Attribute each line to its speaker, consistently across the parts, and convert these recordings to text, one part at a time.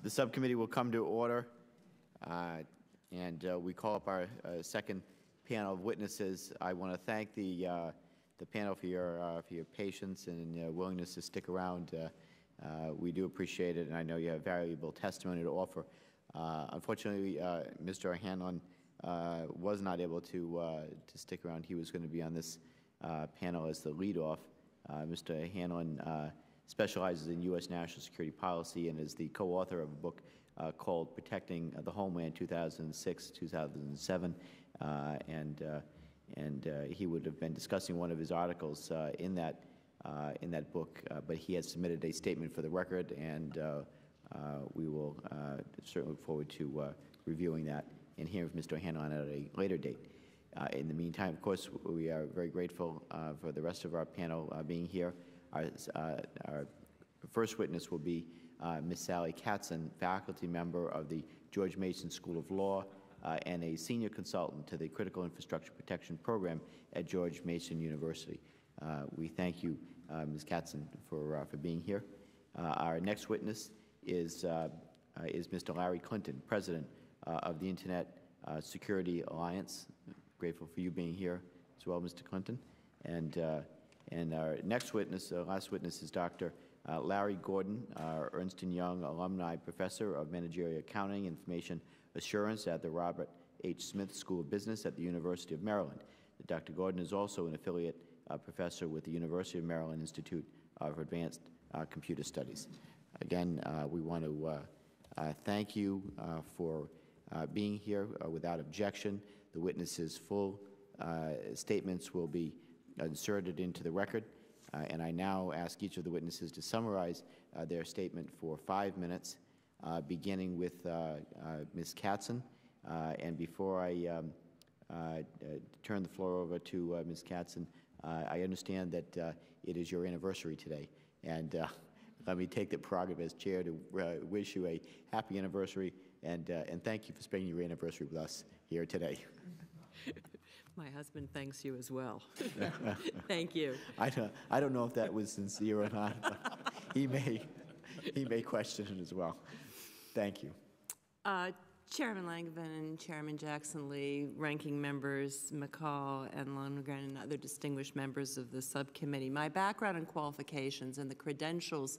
Speaker 1: The subcommittee will come to order, and we call up our second panel of witnesses. I want to thank the panel for your patience and willingness to stick around. We do appreciate it, and I know you have valuable testimony to offer. Unfortunately, Mr. Hanlon was not able to stick around. He was going to be on this panel as the lead-off. Mr. Hanlon specializes in U.S. national security policy and is the co-author of a book called Protecting the Homeland 2006-2007, and he would have been discussing one of his articles in that book, but he has submitted a statement for the record, and we will certainly look forward to reviewing that and hearing from Mr. Hanlon at a later date. In the meantime, of course, we are very grateful for the rest of our panel being here. Our first witness will be Ms. Sally Katzen, faculty member of the George Mason School of Law and a senior consultant to the Critical Infrastructure Protection Program at George Mason University. We thank you, Ms. Katzen, for being here. Our next witness is Mr. Larry Clinton, president of the Internet Security Alliance. Grateful for you being here as well, Mr. Clinton. And our next witness, last witness, is Dr. Larry Gordon, Ernst & Young alumni professor of Managerial Accounting and Information Assurance at the Robert H. Smith School of Business at the University of Maryland. Dr. Gordon is also an affiliate professor with the University of Maryland Institute of Advanced Computer Studies. Again, we want to thank you for being here without objection. The witnesses' full statements will be inserted into the record, and I now ask each of the witnesses to summarize their statement for 5 minutes, beginning with Ms. Katzen. And before I turn the floor over to Ms. Katzen, I understand that it is your anniversary today, and let me take the prerogative as chair to wish you a happy anniversary and thank you for spending your anniversary with us here today.
Speaker 2: My husband thanks you as well. Thank you.
Speaker 1: I don't know if that was sincere or not, but he may question it as well. Thank you.
Speaker 2: Chairman Langevin, Chairman Jackson Lee, ranking members McCall and Lundgren, and other distinguished members of the subcommittee. My background and qualifications and the credentials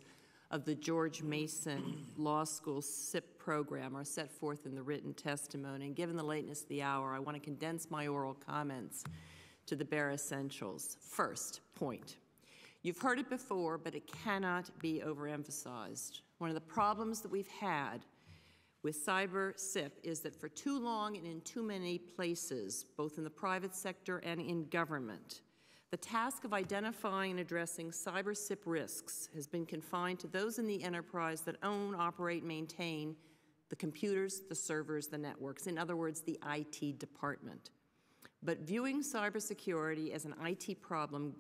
Speaker 2: of the George Mason Law School SIP program are set forth in the written testimony. And given the lateness of the hour, I want to condense my oral comments to the bare essentials. First point. You've heard it before, but it cannot be overemphasized. One of the problems that we've had with cyber SIP is that for too long and in too many places, both in the private sector and in government, the task of identifying and addressing cyber SIP risks has been confined to those in the enterprise that own, operate, maintain the computers, the servers, the networks, in other words, the IT department. But viewing cybersecurity as an IT problem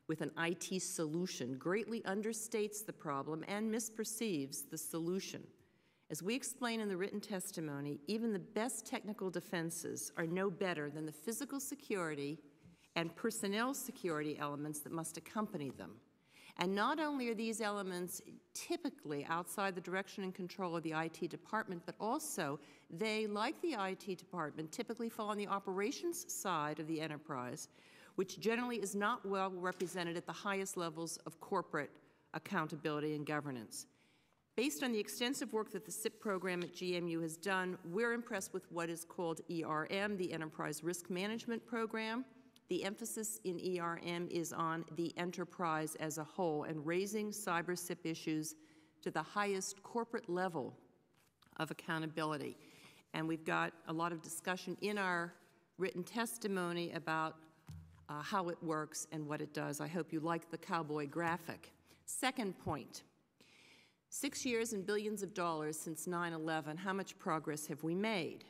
Speaker 2: with an IT solution greatly understates the problem and misperceives the solution. As we explain in the written testimony, even the best technical defenses are no better than the physical security and personnel security elements that must accompany them. And not only are these elements typically outside the direction and control of the IT department, but also they, like the IT department, typically fall on the operations side of the enterprise, which generally is not well represented at the highest levels of corporate accountability and governance. Based on the extensive work that the SIP program at GMU has done, we're impressed with what is called ERM, the Enterprise Risk Management Program. The emphasis in ERM is on the enterprise as a whole and raising cyber SIP issues to the highest corporate level of accountability. And we've got a lot of discussion in our written testimony about how it works and what it does. I hope you like the cowboy graphic. Second point. 6 years and billions of dollars since 9/11, how much progress have we made?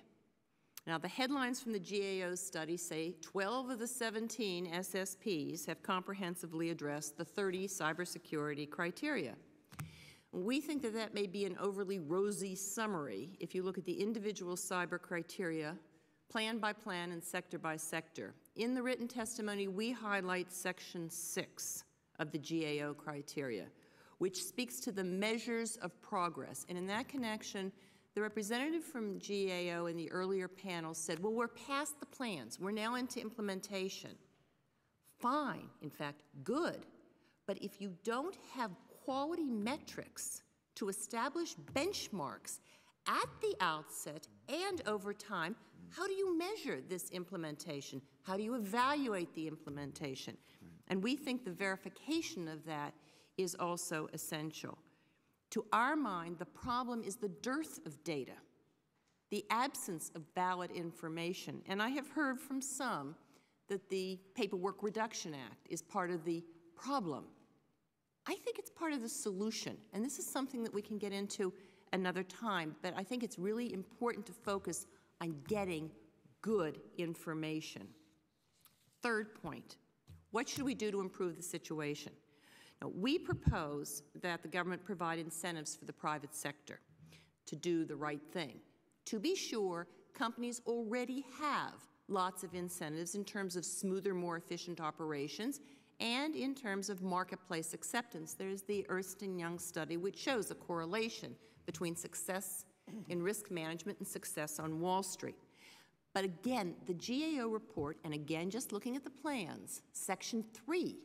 Speaker 2: Now, the headlines from the GAO study say 12 of the 17 SSPs have comprehensively addressed the 30 cybersecurity criteria. We think that that may be an overly rosy summary if you look at the individual cyber criteria, plan by plan and sector by sector. In the written testimony, we highlight Section 6 of the GAO criteria, which speaks to the measures of progress. And in that connection, the representative from GAO in the earlier panel said, well, we're past the plans. We're now into implementation. Fine, in fact, good. But if you don't have quality metrics to establish benchmarks at the outset and over time, how do you measure this implementation? How do you evaluate the implementation? And we think the verification of that is also essential. To our mind, the problem is the dearth of data, the absence of valid information. And I have heard from some that the Paperwork Reduction Act is part of the problem. I think it's part of the solution, and this is something that we can get into another time, but I think it's really important to focus on getting good information. Third point, what should we do to improve the situation? Now, we propose that the government provide incentives for the private sector to do the right thing. To be sure, companies already have lots of incentives in terms of smoother, more efficient operations and in terms of marketplace acceptance. There's the Ernst & Young study which shows a correlation between success in risk management and success on Wall Street. But again, the GAO report, and again, just looking at the plans, Section 3,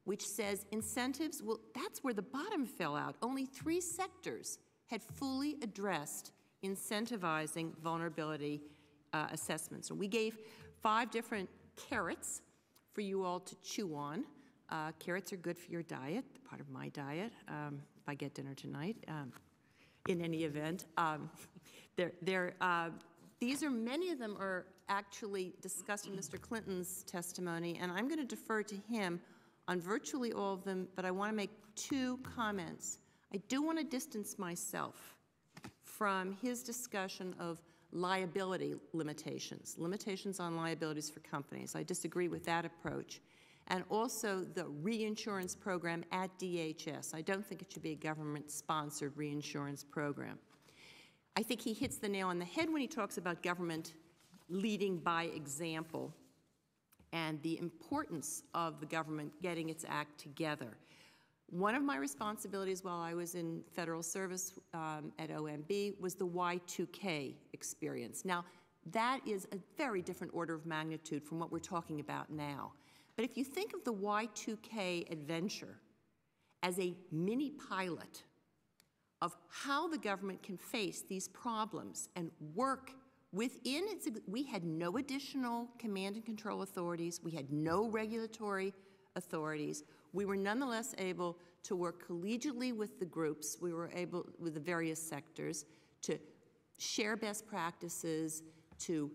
Speaker 2: which says incentives, well, that's where the bottom fell out. Only 3 sectors had fully addressed incentivizing vulnerability assessments. And we gave 5 different carrots for you all to chew on. Carrots are good for your diet, part of my diet, if I get dinner tonight. In any event, these are, many of them are actually discussed in Mr. Clinton's testimony, and I'm going to defer to him on virtually all of them, but I want to make 2 comments. I do want to distance myself from his discussion of liability limitations, limitations on liabilities for companies. I disagree with that approach. And also the reinsurance program at DHS. I don't think it should be a government-sponsored reinsurance program. I think he hits the nail on the head when he talks about government leading by example and the importance of the government getting its act together. One of my responsibilities while I was in federal service at OMB was the Y2K experience. Now, that is a very different order of magnitude from what we're talking about now. But if you think of the Y2K adventure as a mini pilot of how the government can face these problems and work within its, we had no additional command and control authorities, we had no regulatory authorities, we were nonetheless able to work collegially with the groups, we were able, with the various sectors, to share best practices, to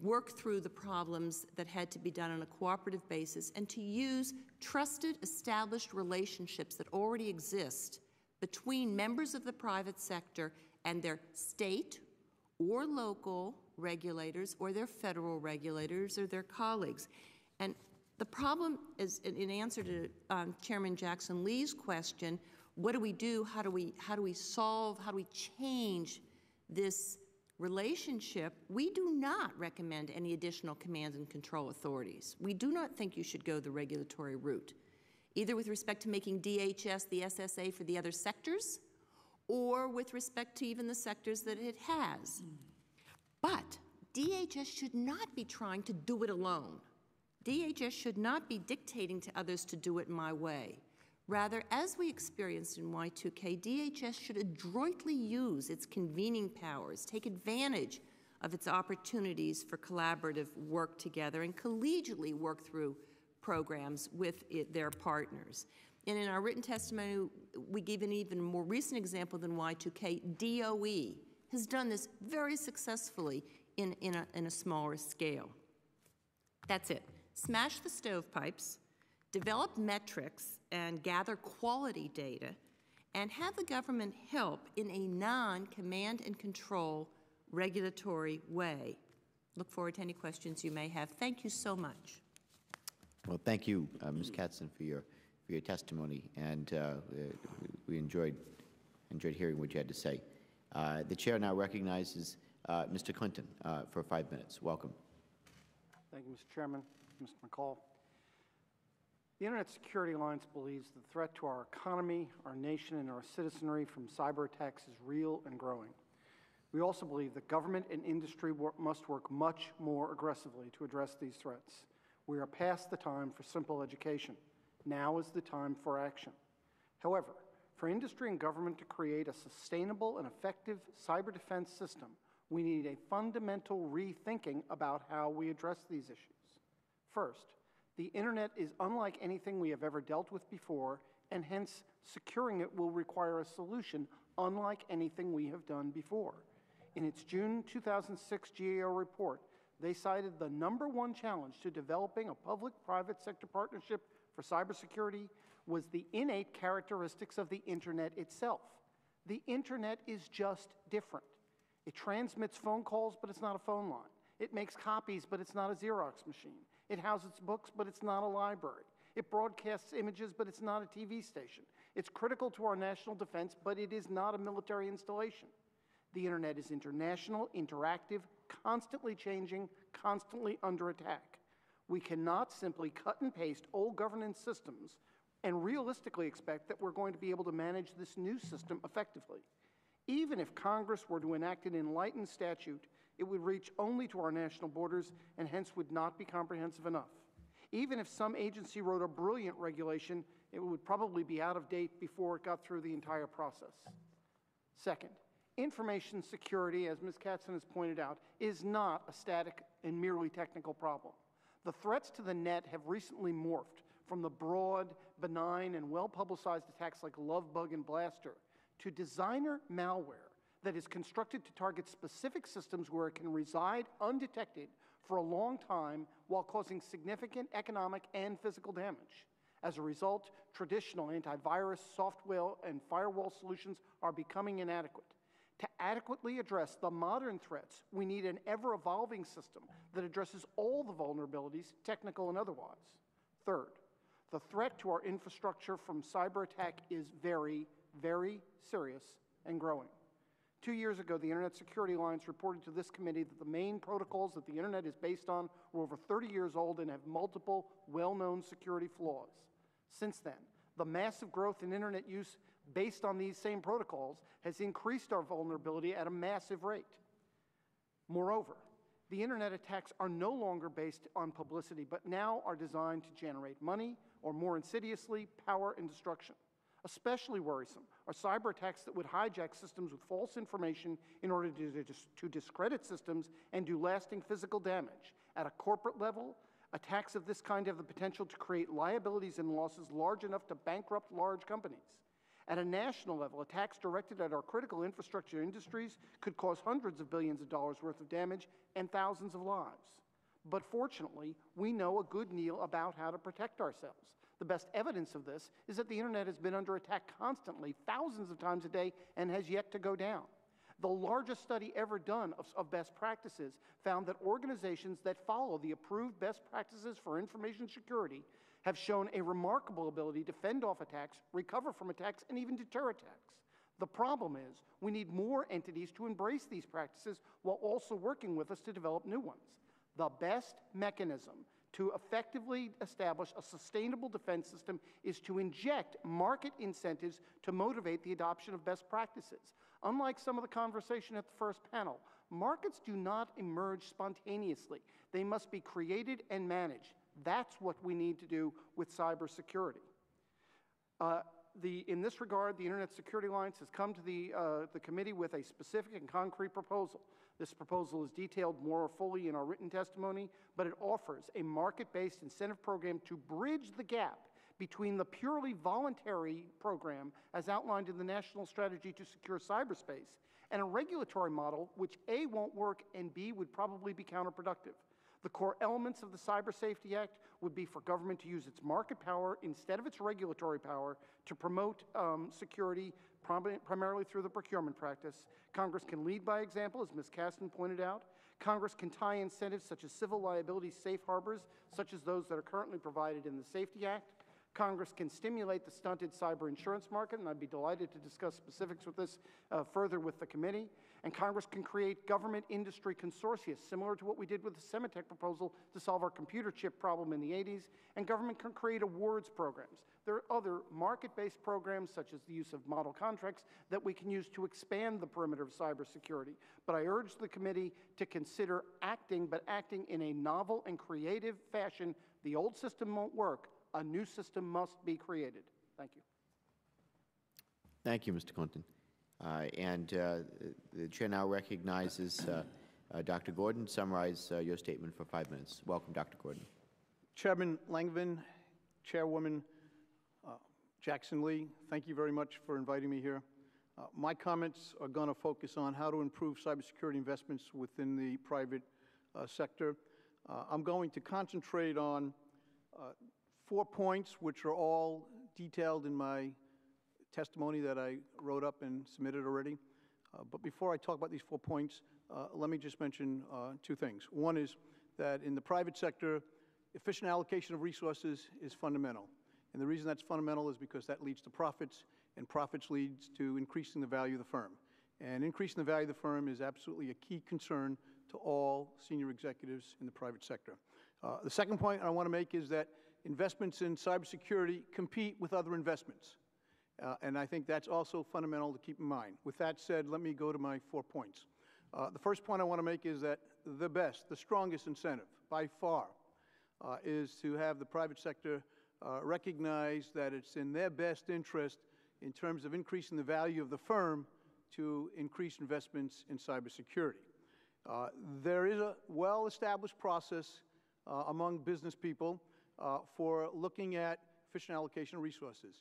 Speaker 2: work through the problems that had to be done on a cooperative basis, and to use trusted, established relationships that already exist between members of the private sector and their state or local regulators or their federal regulators or their colleagues. And the problem is, in answer to Chairman Jackson Lee's question, what do we do? How do we solve? How do we change this relationship? We do not recommend any additional command and control authorities. We do not think you should go the regulatory route, either with respect to making DHS the SSA for the other sectors or with respect to even the sectors that it has. But DHS should not be trying to do it alone. DHS should not be dictating to others to do it my way. Rather, as we experienced in Y2K, DHS should adroitly use its convening powers, take advantage of its opportunities for collaborative work together, and collegially work through programs with their partners. And in our written testimony, we gave an even more recent example than Y2K. DOE has done this very successfully in a smaller scale. That's it. Smash the stovepipes, develop metrics and gather quality data, and have the government help in a non-command and control regulatory way. Look forward to any questions you may have. Thank you so much.
Speaker 1: Well, thank you, Ms. Katzen, for your testimony, and we enjoyed hearing what you had to say. The chair now recognizes Mr. Clinton for 5 minutes. Welcome.
Speaker 3: Thank you, Mr. Chairman, Mr. McCall. The Internet Security Alliance believes the threat to our economy, our nation, and our citizenry from cyber attacks is real and growing. We also believe that government and industry must work much more aggressively to address these threats. We are past the time for simple education. Now is the time for action. However, for industry and government to create a sustainable and effective cyber defense system, we need a fundamental rethinking about how we address these issues. First, the Internet is unlike anything we have ever dealt with before, and hence securing it will require a solution unlike anything we have done before. In its June 2006 GAO report, they cited the #1 challenge to developing a public-private sector partnership for cybersecurity was the innate characteristics of the Internet itself. The Internet is just different. It transmits phone calls, but it's not a phone line. It makes copies, but it's not a Xerox machine. It houses books, but it's not a library. It broadcasts images, but it's not a TV station. It's critical to our national defense, but it is not a military installation. The Internet is international, interactive, constantly changing, constantly under attack. We cannot simply cut and paste old governance systems and realistically expect that we're going to be able to manage this new system effectively. Even if Congress were to enact an enlightened statute, it would reach only to our national borders and hence would not be comprehensive enough. Even if some agency wrote a brilliant regulation, it would probably be out of date before it got through the entire process. Second, information security, as Ms. Katzen has pointed out, is not a static and merely technical problem. The threats to the net have recently morphed from the broad, benign, and well-publicized attacks like Lovebug and Blaster to designer malware that is constructed to target specific systems where it can reside undetected for a long time while causing significant economic and physical damage. As a result, traditional antivirus, software, and firewall solutions are becoming inadequate. To adequately address the modern threats, we need an ever-evolving system that addresses all the vulnerabilities, technical and otherwise. Third, the threat to our infrastructure from cyber attack is very, very serious and growing. 2 years ago, the Internet Security Alliance reported to this committee that the main protocols that the Internet is based on were over 30 years old and have multiple well-known security flaws. Since then, the massive growth in Internet use based on these same protocols has increased our vulnerability at a massive rate. Moreover, the Internet attacks are no longer based on publicity, but now are designed to generate money, or more insidiously, power and destruction. Especially worrisome are cyber attacks that would hijack systems with false information in order to discredit systems and do lasting physical damage. At a corporate level, attacks of this kind have the potential to create liabilities and losses large enough to bankrupt large companies. At a national level, attacks directed at our critical infrastructure industries could cause hundreds of billions of dollars worth of damage and thousands of lives. But fortunately, we know a good deal about how to protect ourselves. The best evidence of this is that the Internet has been under attack constantly, thousands of times a day, and has yet to go down. The largest study ever done of best practices found that organizations that follow the approved best practices for information security have shown a remarkable ability to fend off attacks, recover from attacks, and even deter attacks. The problem is we need more entities to embrace these practices while also working with us to develop new ones. The best mechanism to effectively establish a sustainable defense system is to inject market incentives to motivate the adoption of best practices. Unlike some of the conversation at the first panel, markets do not emerge spontaneously. They must be created and managed. That's what we need to do with cybersecurity. In this regard, the Internet Security Alliance has come to the committee with a specific and concrete proposal. This proposal is detailed more fully in our written testimony, but it offers a market-based incentive program to bridge the gap between the purely voluntary program as outlined in the National Strategy to Secure Cyberspace and a regulatory model which A, won't work, and B, would probably be counterproductive. The core elements of the Cyber Safety Act would be for government to use its market power instead of its regulatory power to promote security, primarily through the procurement practice. Congress can lead by example, as Ms. Katzen pointed out. Congress can tie incentives such as civil liability safe harbors, such as those that are currently provided in the Safety Act. Congress can stimulate the stunted cyber insurance market, and I'd be delighted to discuss specifics with this further with the committee. And Congress can create government-industry consortia, similar to what we did with the SEMATECH proposal to solve our computer chip problem in the 80s. And government can create awards programs. There are other market-based programs, such as the use of model contracts, that we can use to expand the perimeter of cybersecurity. But I urge the committee to consider acting, but acting in a novel and creative fashion. The old system won't work. A new system must be created. Thank you.
Speaker 1: Thank you, Mr. Clinton. The chair now recognizes Dr. Gordon to summarize your statement for 5 minutes. Welcome, Dr. Gordon.
Speaker 4: Chairman Langevin, Chairwoman Jackson Lee, thank you very much for inviting me here. My comments are going to focus on how to improve cybersecurity investments within the private sector. I'm going to concentrate on 4 points, which are all detailed in my testimony that I wrote up and submitted already. But before I talk about these 4 points, let me just mention 2 things. One is that in the private sector, efficient allocation of resources is fundamental. And the reason that's fundamental is because that leads to profits, and profits leads to increasing the value of the firm. And increasing the value of the firm is absolutely a key concern to all senior executives in the private sector. The second point I want to make is that investments in cybersecurity compete with other investments. And I think that's also fundamental to keep in mind. With that said, let me go to my 4 points. The first point I want to make is that the best, the strongest incentive, by far, is to have the private sector recognize that it's in their best interest in terms of increasing the value of the firm to increase investments in cybersecurity. There is a well-established process among business people for looking at efficient allocation of resources.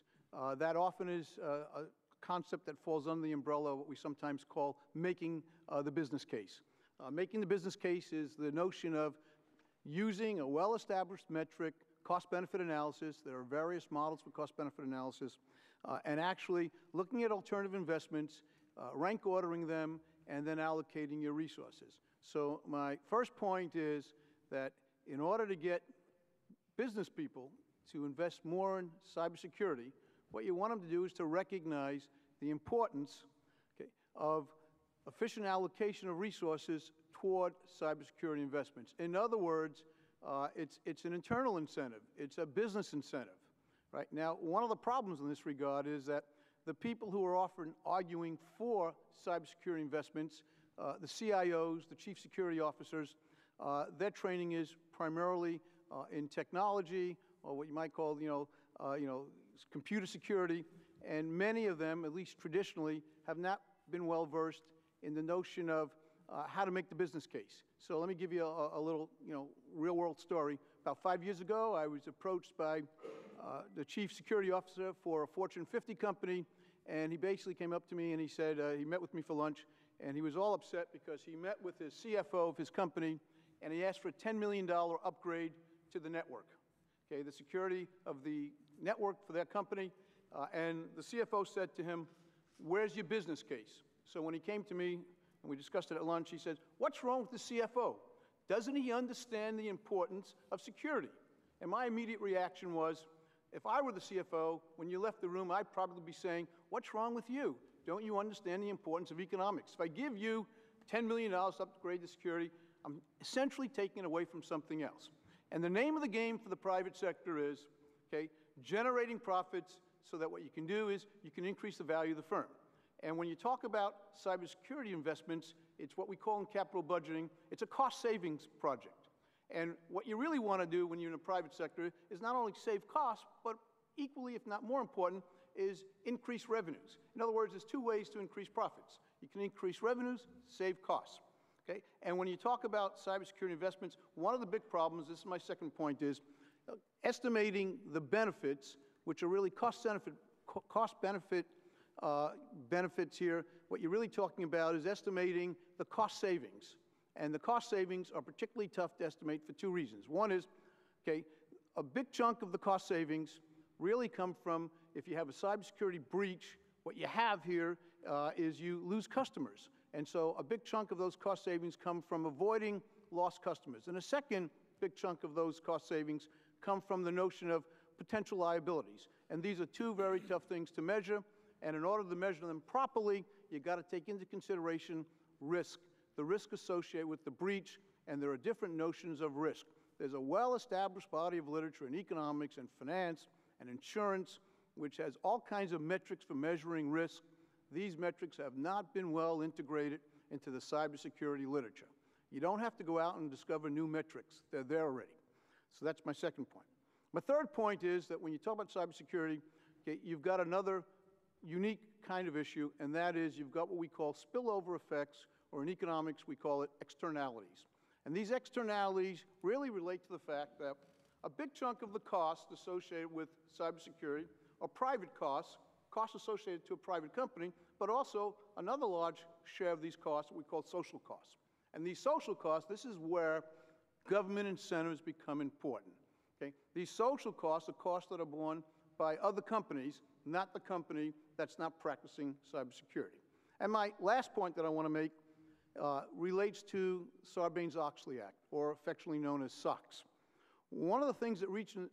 Speaker 4: That often is a concept that falls under the umbrella of what we sometimes call making the business case. Making the business case is the notion of using a well-established metric, cost-benefit analysis. There are various models for cost-benefit analysis, and actually looking at alternative investments, rank ordering them, and then allocating your resources. So my first point is that in order to get business people to invest more in cybersecurity, what you want them to do is to recognize the importance, okay, of efficient allocation of resources toward cybersecurity investments. In other words, it's an internal incentive. It's a business incentive. Right? Now, one of the problems in this regard is that the people who are often arguing for cybersecurity investments, the CIOs, the chief security officers, their training is primarily in technology, or what you might call, computer security, and many of them, at least traditionally, have not been well versed in the notion of how to make the business case. So let me give you a little, real-world story. About 5 years ago, I was approached by the chief security officer for a Fortune 50 company, and he basically came up to me and he said, he met with me for lunch, and he was all upset because he met with his CFO of his company, and he asked for a $10 million upgrade to the network, okay, the security of the network for their company. And the CFO said to him, "Where's your business case?" So when he came to me, and we discussed it at lunch, he said, "What's wrong with the CFO? Doesn't he understand the importance of security?" And my immediate reaction was, if I were the CFO, when you left the room, I'd probably be saying, "What's wrong with you? Don't you understand the importance of economics? If I give you $10 million to upgrade the security, I'm essentially taking it away from something else." And the name of the game for the private sector is, okay, generating profits so that what you can do is you can increase the value of the firm. And when you talk about cybersecurity investments, it's what we call in capital budgeting, it's a cost savings project. And what you really want to do when you're in the private sector is not only save costs, but equally, if not more important, is increase revenues. In other words, there's 2 ways to increase profits. You can increase revenues, save costs. Okay? And when you talk about cybersecurity investments, one of the big problems, this is my second point, is estimating the benefits, which are really cost-benefit benefits here. What you're really talking about is estimating the cost savings. And the cost savings are particularly tough to estimate for 2 reasons. One is, okay, a big chunk of the cost savings really come from, if you have a cybersecurity breach, what you have here is you lose customers. And so a big chunk of those cost savings come from avoiding lost customers. And a second big chunk of those cost savings come from the notion of potential liabilities. And these are two very tough things to measure, and in order to measure them properly, you've got to take into consideration risk, the risk associated with the breach, and there are different notions of risk. There's a well-established body of literature in economics and finance and insurance, which has all kinds of metrics for measuring risk. These metrics have not been well integrated into the cybersecurity literature. You don't have to go out and discover new metrics. They're there already. So that's my second point. My third point is that when you talk about cybersecurity, okay, you've got another unique kind of issue, and that is you've got what we call spillover effects, or in economics we call it externalities. And these externalities really relate to the fact that a big chunk of the costs associated with cybersecurity are private costs, costs associated to a private company, but also another large share of these costs we call social costs. And these social costs, this is where government incentives become important. Okay? These social costs are costs that are borne by other companies, not the company that's not practicing cybersecurity. And my last point that I want to make relates to Sarbanes-Oxley Act, or affectionately known as SOX. One of the things that recent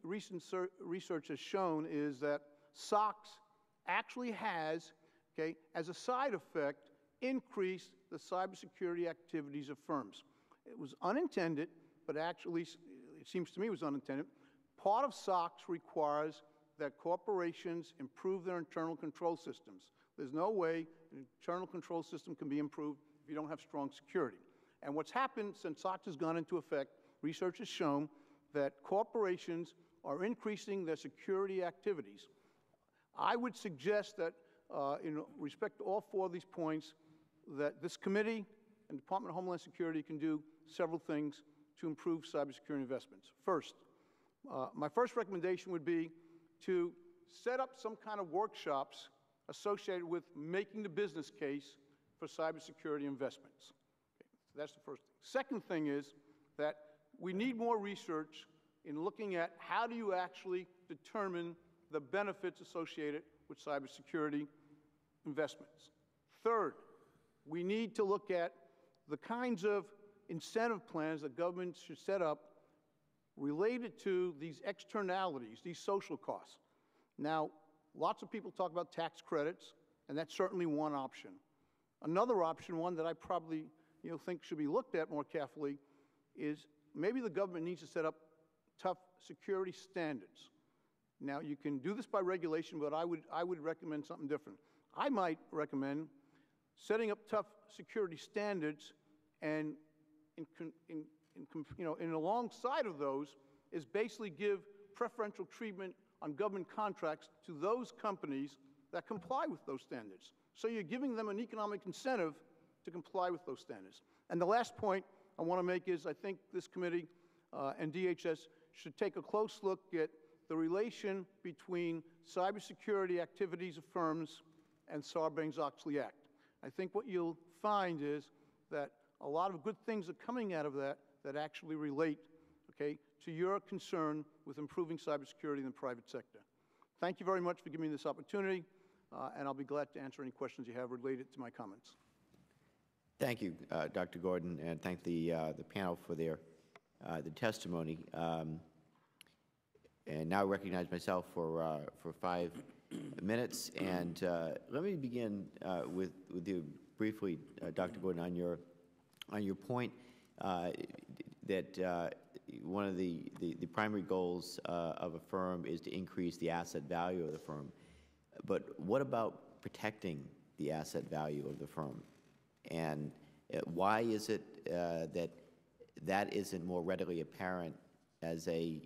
Speaker 4: research has shown is that SOX actually has, okay, as a side effect, increased the cybersecurity activities of firms. It was unintended, but actually, it seems to me it was unintended. Part of SOX requires that corporations improve their internal control systems. There's no way an internal control system can be improved if you don't have strong security. And what's happened since SOX has gone into effect, research has shown that corporations are increasing their security activities. I would suggest that, in respect to all four of these points, that this committee and Department of Homeland Security can do several things to improve cybersecurity investments. First, my first recommendation would be to set up some kind of workshops associated with making the business case for cybersecurity investments. Okay, so that's the first thing. Second thing is that we need more research in looking at how do you actually determine the benefits associated with cybersecurity investments. Third, we need to look at the kinds of incentive plans that governments should set up related to these externalities, these social costs. Now, lots of people talk about tax credits, and that's certainly one option. Another option, one that I probably think should be looked at more carefully, is maybe the government needs to set up tough security standards. Now, you can do this by regulation, but I would recommend something different. I might recommend setting up tough security standards, and alongside of those is basically give preferential treatment on government contracts to those companies that comply with those standards. So you're giving them an economic incentive to comply with those standards. And the last point I want to make is I think this committee and DHS should take a close look at the relation between cybersecurity activities of firms and Sarbanes-Oxley Act. I think what you'll find is that a lot of good things are coming out of that that actually relate, okay, to your concern with improving cybersecurity in the private sector. Thank you very much for giving me this opportunity, and I'll be glad to answer any questions you have related to my comments.
Speaker 1: Thank you, Dr. Gordon, and thank the panel for their the testimony. And now I recognize myself for 5 minutes. And let me begin with you briefly, Dr. Gordon, on your point that one of the primary goals of a firm is to increase the asset value of the firm. But what about protecting the asset value of the firm? And why is it that isn't more readily apparent as a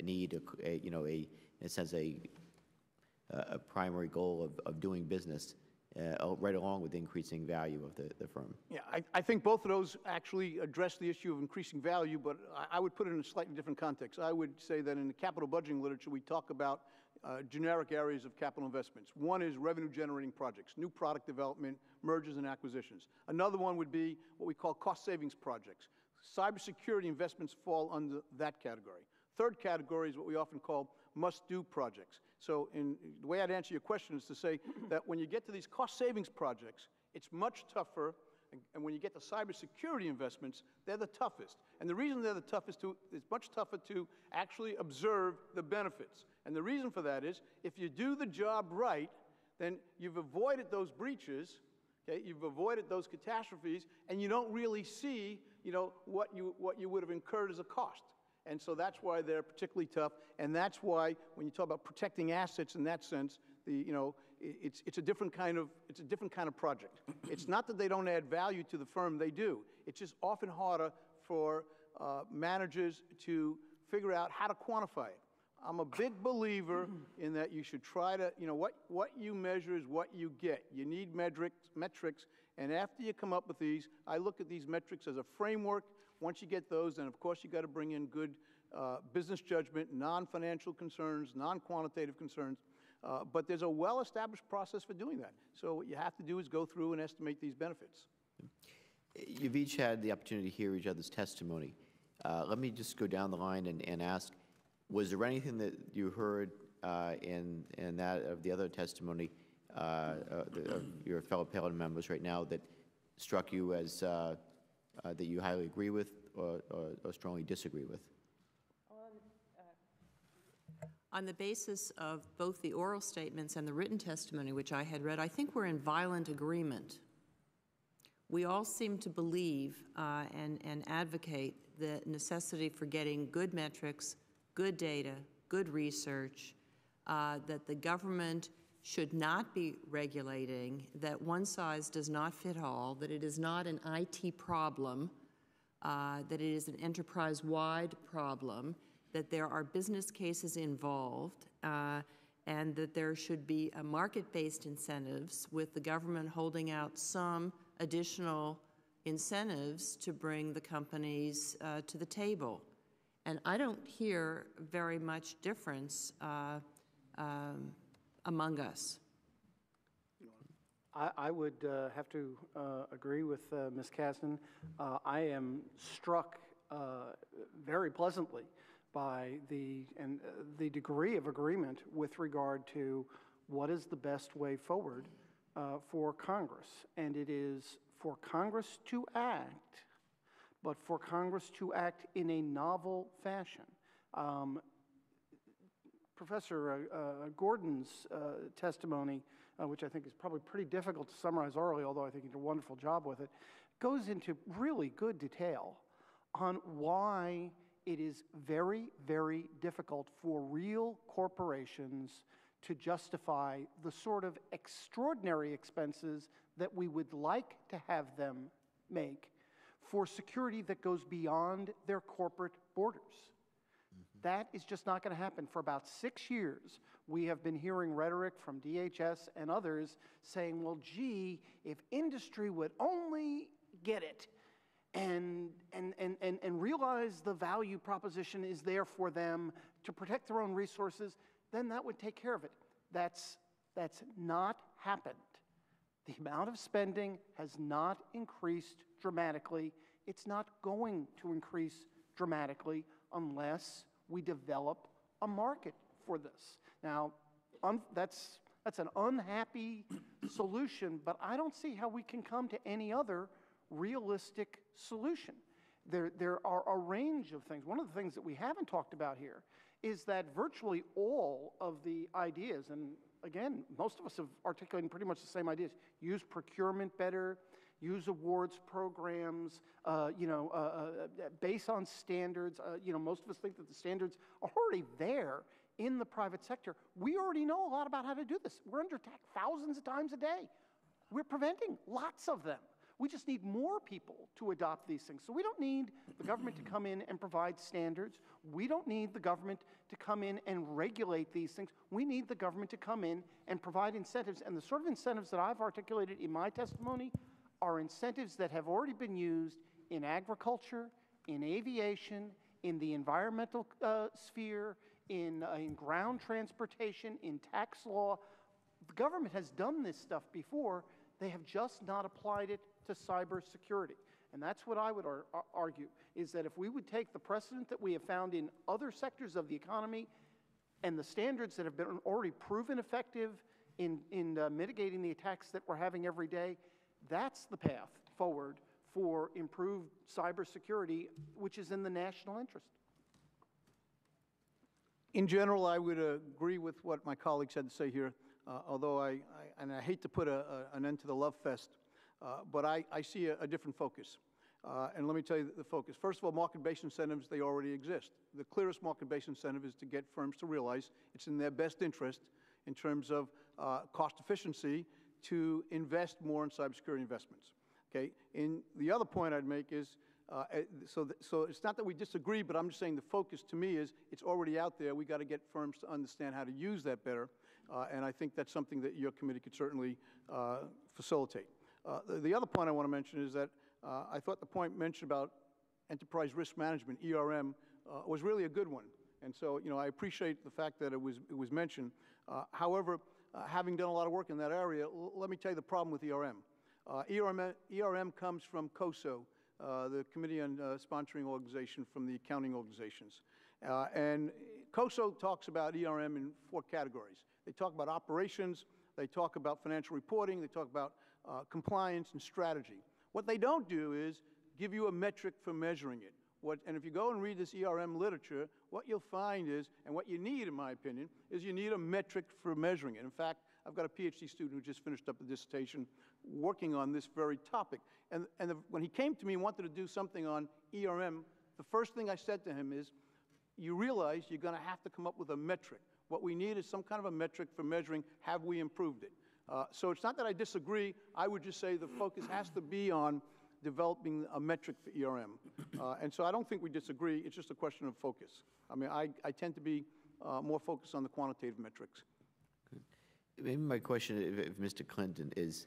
Speaker 1: need, in a sense, a primary goal of doing business, right along with increasing value of the firm?
Speaker 4: Yeah, I think both of those actually address the issue of increasing value, but I would put it in a slightly different context. I would say that in the capital budgeting literature, we talk about generic areas of capital investments. One is revenue-generating projects, new product development, mergers and acquisitions. Another one would be what we call cost savings projects. Cybersecurity investments fall under that category. Third category is what we often call must-do projects. So the way I'd answer your question is to say that when you get to these cost savings projects, it's much tougher and when you get to cybersecurity investments, they're the toughest. And the reason they're the toughest it's much tougher to actually observe the benefits. And the reason for that is, if you do the job right, then you've avoided those breaches, okay? You've avoided those catastrophes, and you don't really see, what you would have incurred as a cost. And so that's why they're particularly tough, and that's why when you talk about protecting assets in that sense, it's a different kind of project. It's not that they don't add value to the firm; they do. It's just often harder for managers to figure out how to quantify it. I'm a big believer in that you should try to, what you measure is what you get. You need metrics, and after you come up with these, I look at these metrics as a framework. Once you get those, then of course you got to bring in good business judgment, non-financial concerns, non-quantitative concerns, but there's a well-established process for doing that. So what you have to do is go through and estimate these benefits.
Speaker 1: You've each had the opportunity to hear each other's testimony. Let me just go down the line and ask, was there anything that you heard in that of the other testimony of your fellow panel members right now that struck you as that you highly agree with or strongly disagree with?
Speaker 2: On the basis of both the oral statements and the written testimony, which I had read, I think we're in violent agreement. We all seem to believe and advocate the necessity for getting good metrics, good data, good research, that the government should not be regulating, that one size does not fit all, that it is not an IT problem, that it is an enterprise-wide problem, that there are business cases involved, and that there should be a market-based incentives with the government holding out some additional incentives to bring the companies to the table. And I don't hear very much difference among us.
Speaker 3: I would have to agree with Ms. Katzen. I am struck very pleasantly by the degree of agreement with regard to what is the best way forward for Congress. And it is for Congress to act, but for Congress to act in a novel fashion. Professor Gordon's testimony, which I think is probably pretty difficult to summarize orally, although I think he did a wonderful job with it, goes into really good detail on why it is very, very difficult for real corporations to justify the sort of extraordinary expenses that we would like to have them make for security that goes beyond their corporate borders. That is just not going to happen. For about 6 years, we have been hearing rhetoric from DHS and others saying, well, gee, if industry would only get it and realize the value proposition is there for them to protect their own resources, then that would take care of it. That's not happened. The amount of spending has not increased dramatically. It's not going to increase dramatically unless we develop a market for this. Now, that's an unhappy solution, but I don't see how we can come to any other realistic solution. There are a range of things. One of the things that we haven't talked about here is that virtually all of the ideas, and again, most of us have articulated pretty much the same ideas, use procurement better, use awards programs, based on standards. Most of us think that the standards are already there in the private sector. We already know a lot about how to do this. We're under attack thousands of times a day. We're preventing lots of them. We just need more people to adopt these things. So we don't need the government to come in and provide standards. We don't need the government to come in and regulate these things. We need the government to come in and provide incentives. And the sort of incentives that I've articulated in my testimony are incentives that have already been used in agriculture, in aviation, in the environmental sphere, in ground transportation, in tax law. The government has done this stuff before. They have just not applied it to cybersecurity. And that's what I would argue, is that if we would take the precedent that we have found in other sectors of the economy and the standards that have been already proven effective in mitigating the attacks that we're having every day, that's the path forward for improved cybersecurity, which is in the national interest.
Speaker 4: In general, I would agree with what my colleagues had to say here, although I hate to put an end to the love fest, but I see a different focus. And let me tell you the focus. First of all, market-based incentives, they already exist. The clearest market-based incentive is to get firms to realize it's in their best interest in terms of cost efficiency to invest more in cybersecurity investments. Okay? And the other point I'd make is, so it's not that we disagree, but I'm just saying the focus to me is it's already out there. We got to get firms to understand how to use that better, and I think that's something that your committee could certainly facilitate. The other point I want to mention is that I thought the point mentioned about enterprise risk management, ERM, was really a good one. And so, I appreciate the fact that it was mentioned. However, having done a lot of work in that area, let me tell you the problem with ERM. ERM comes from COSO, the Committee on Sponsoring Organization from the accounting organizations. And COSO talks about ERM in 4 categories. They talk about operations, they talk about financial reporting, they talk about compliance and strategy. What they don't do is give you a metric for measuring it. And if you go and read this ERM literature, what you'll find is, and what you need, in my opinion, is you need a metric for measuring it. In fact, I've got a PhD student who just finished up a dissertation working on this very topic. And when he came to me and wanted to do something on ERM, the first thing I said to him is, you realize you're going to have to come up with a metric. What we need is some kind of a metric for measuring, have we improved it? So it's not that I disagree. I would just say the focus has to be on developing a metric for ERM. And so I don't think we disagree. It's just a question of focus. I mean, I tend to be more focused on the quantitative metrics.
Speaker 1: Maybe my question, if Mr. Clinton, is,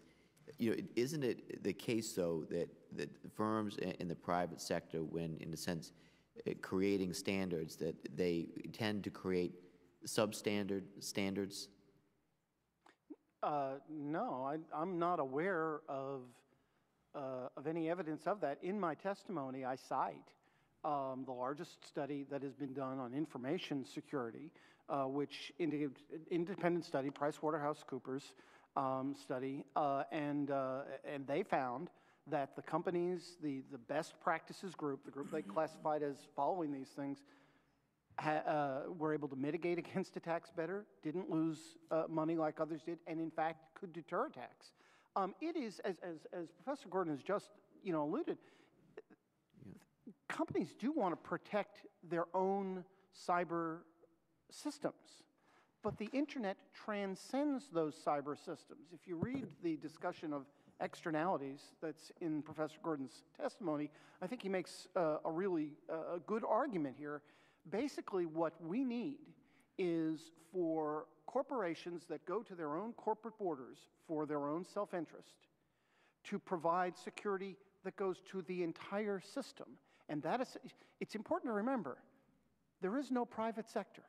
Speaker 1: isn't it the case, though, that firms in the private sector, when, in a sense, creating standards, that they tend to create substandard standards?
Speaker 3: No, I'm not aware of any evidence of that. In my testimony, I cite the largest study that has been done on information security, which independent study, PricewaterhouseCoopers study, and they found that the companies, the best practices group, the group they classified as following these things, were able to mitigate against attacks better, didn't lose money like others did, and in fact could deter attacks. It is, as Professor Gordon has just alluded, companies do want to protect their own cyber systems, but the internet transcends those cyber systems. If you read the discussion of externalities that's in Professor Gordon's testimony, I think he makes a really good argument here. Basically, what we need is for corporations that go to their own corporate borders for their own self-interest to provide security that goes to the entire system. And that is, it's important to remember, there is no private sector.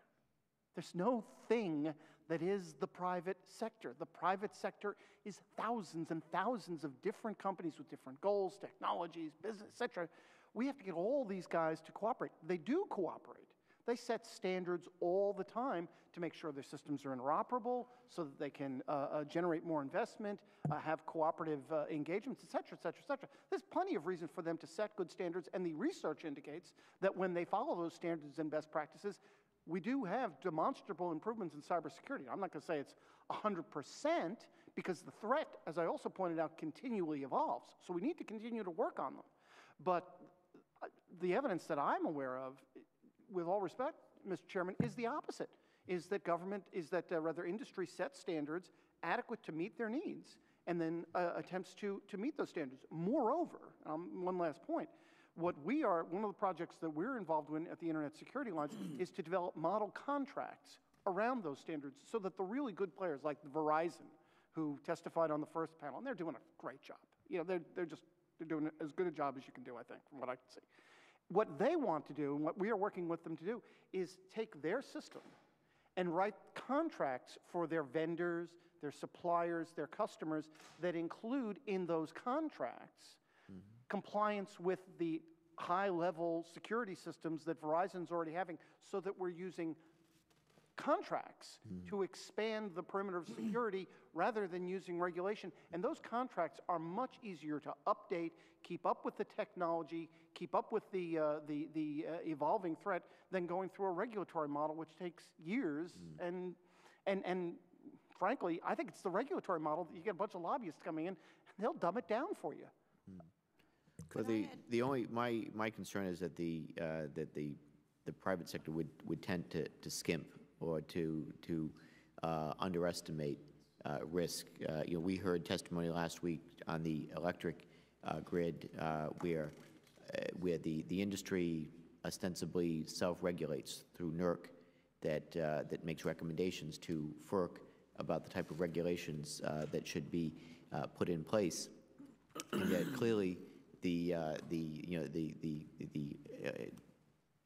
Speaker 3: There's no thing that is the private sector. The private sector is thousands and thousands of different companies with different goals, technologies, business, et cetera. We have to get all these guys to cooperate. They do cooperate. They set standards all the time to make sure their systems are interoperable so that they can generate more investment, have cooperative engagements, et cetera, et cetera, et cetera. There's plenty of reason for them to set good standards, and the research indicates that when they follow those standards and best practices, we do have demonstrable improvements in cybersecurity. I'm not going to say it's 100% because the threat, as I also pointed out, continually evolves. So we need to continue to work on them. But the evidence that I'm aware of, with all respect, Mr. Chairman, is the opposite, is that rather industry sets standards adequate to meet their needs and then attempts to meet those standards. Moreover, one last point, one of the projects that we're involved in at the Internet Security Alliance is to develop model contracts around those standards so that the really good players like Verizon, who testified on the first panel, and they're doing a great job. They're doing as good a job as you can do, I think, from what I can see. What they want to do, and what we are working with them to do, is take their system and write contracts for their vendors, their suppliers, their customers that include in those contracts compliance with the high-level security systems that Verizon's already having, so that we're using contracts to expand the perimeter of security rather than using regulation. And those contracts are much easier to update, keep up with the technology, keep up with the evolving threat than going through a regulatory model, which takes years. And frankly, I think it's the regulatory model that you get a bunch of lobbyists coming in, and they'll dumb it down for you.
Speaker 1: Well, the only my concern is that the private sector would tend to skimp or to underestimate risk. You know, we heard testimony last week on the electric grid where the industry ostensibly self-regulates through NERC that makes recommendations to FERC about the type of regulations that should be put in place, and yet clearly the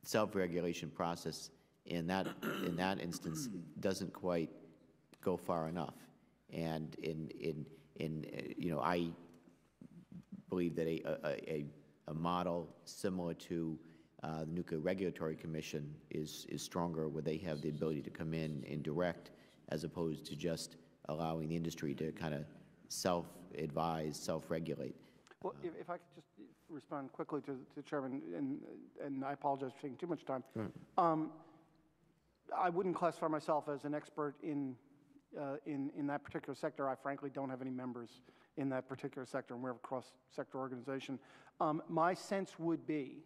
Speaker 1: self-regulation process in that instance doesn't quite go far enough. And I believe that a model similar to the Nuclear Regulatory Commission is stronger, where they have the ability to come in and direct, as opposed to just allowing the industry to kind of self-advise, self-regulate.
Speaker 3: Well, if I could just respond quickly to the Chairman, and I apologize for taking too much time. Sure. I wouldn't classify myself as an expert in that particular sector. I frankly don't have any members in that particular sector, and we're a cross-sector organization. My sense would be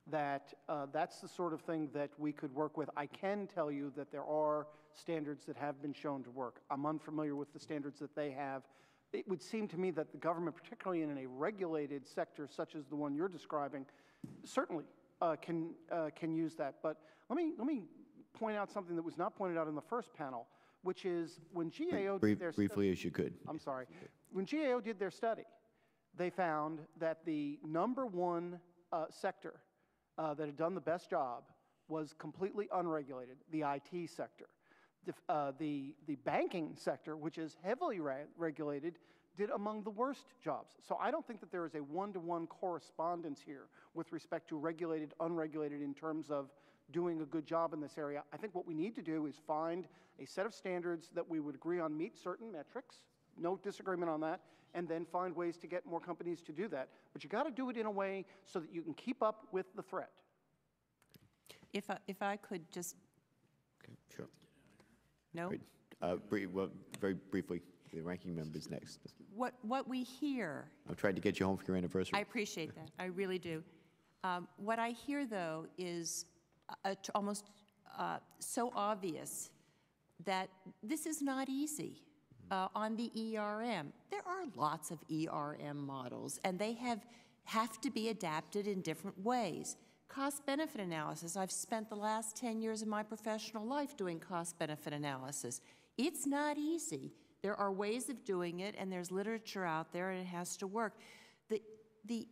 Speaker 3: that that's the sort of thing that we could work with. I can tell you that there are standards that have been shown to work. I'm unfamiliar with the standards that they have. It would seem to me that the government, particularly in a regulated sector such as the one you're describing, certainly can use that. But let me point out something that was not pointed out in the first panel, which is when GAO did their
Speaker 1: briefly
Speaker 3: study,
Speaker 1: as you could.
Speaker 3: I'm sorry. When GAO did their study, they found that the #1 sector that had done the best job was completely unregulated, the IT sector. The banking sector, which is heavily regulated, did among the worst jobs. So I don't think that there is a one-to-one correspondence here with respect to regulated, unregulated in terms of doing a good job in this area. I think what we need to do is find a set of standards that we would agree on meet certain metrics, no disagreement on that, and then find ways to get more companies to do that. But you got to do it in a way so that you can keep up with the threat.
Speaker 2: If I could just...
Speaker 1: Okay, sure.
Speaker 2: No?
Speaker 1: Well, very briefly, the ranking member's next.
Speaker 2: What we hear...
Speaker 1: I'm trying to get you home for your anniversary.
Speaker 2: I appreciate that. I really do. What I hear, though, is almost so obvious that this is not easy. On the ERM, there are lots of ERM models, and they have to be adapted in different ways. Cost-benefit analysis, I've spent the last 10 years of my professional life doing cost-benefit analysis. It's not easy. There are ways of doing it, and there's literature out there, and it has to work. The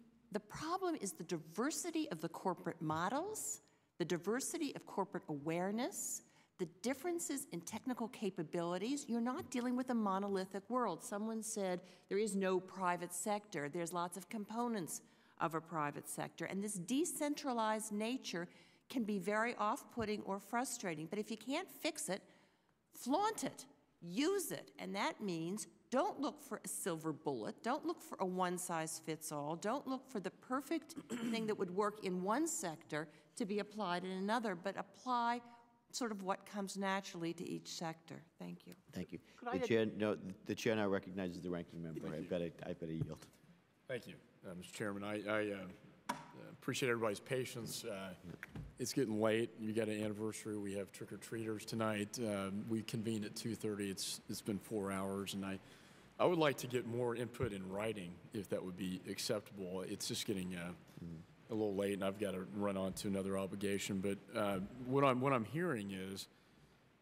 Speaker 2: problem is the diversity of the corporate models, the diversity of corporate awareness, the differences in technical capabilities. You're not dealing with a monolithic world. Someone said there is no private sector. There's lots of components of a private sector. And this decentralized nature can be very off-putting or frustrating. But if you can't fix it, flaunt it, use it. And that means don't look for a silver bullet. Don't look for a one-size-fits-all. Don't look for the perfect thing that would work in one sector to be applied in another, but apply sort of what comes naturally to each sector. Thank you.
Speaker 1: Thank you. The chair now recognizes the ranking member. I better yield.
Speaker 5: Thank you, Mr. Chairman. I appreciate everybody's patience. It's getting late. You got an anniversary. We have trick-or-treaters tonight. We convened at 2:30. It's been 4 hours, and I would like to get more input in writing, if that would be acceptable. It's just getting a little late, and I've got to run on to another obligation. But what I'm hearing is,